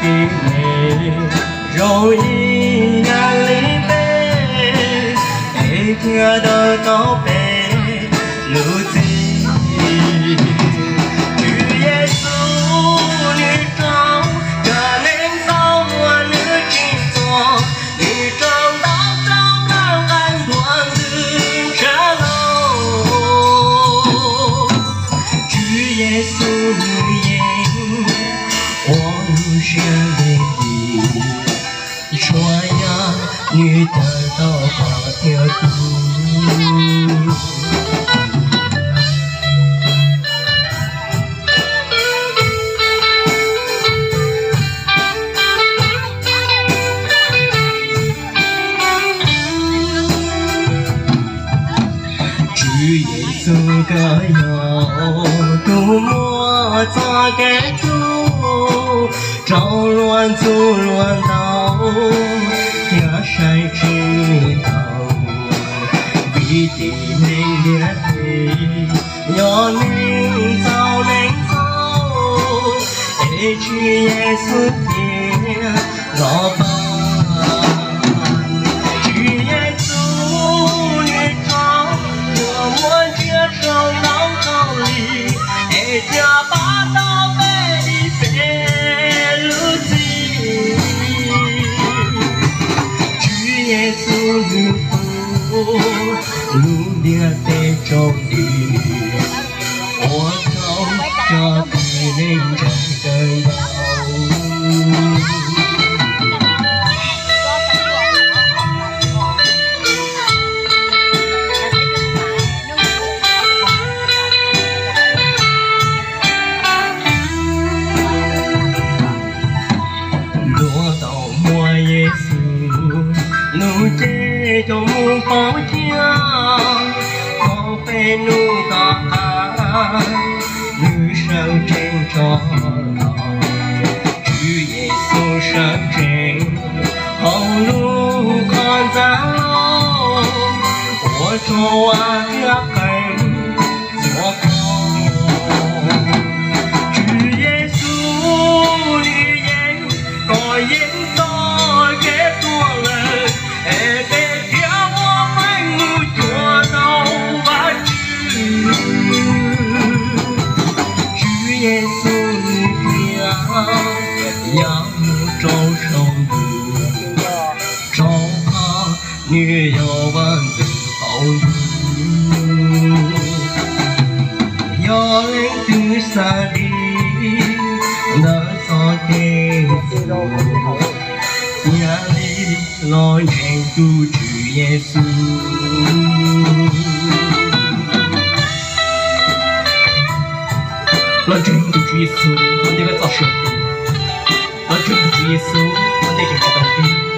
比美，容易眼里悲，每天都高背路径。主耶稣，你照着灵造我的心中，你照到照亮暗光的山路。主耶稣，你引我入神的地，传扬你的道法条路。主耶稣个有多么早该主，照乱阻乱道，压山之道，必定明烈地，要能走能走，主耶稣的老板。家把刀背背路径，主耶稣路途路列在中里，我走着比人更高。路这种木包浆，宝贝路大海，路上真着浪，主耶稣上阵，好路看在路，我做啊个根做高，主耶稣你言我言。耶稣你要照上路，照他你要万的好路，要人的山里那草根眼里老人都主耶稣。老真的主耶稣，我那个早熟，老真的主耶稣，我那个好宝贝。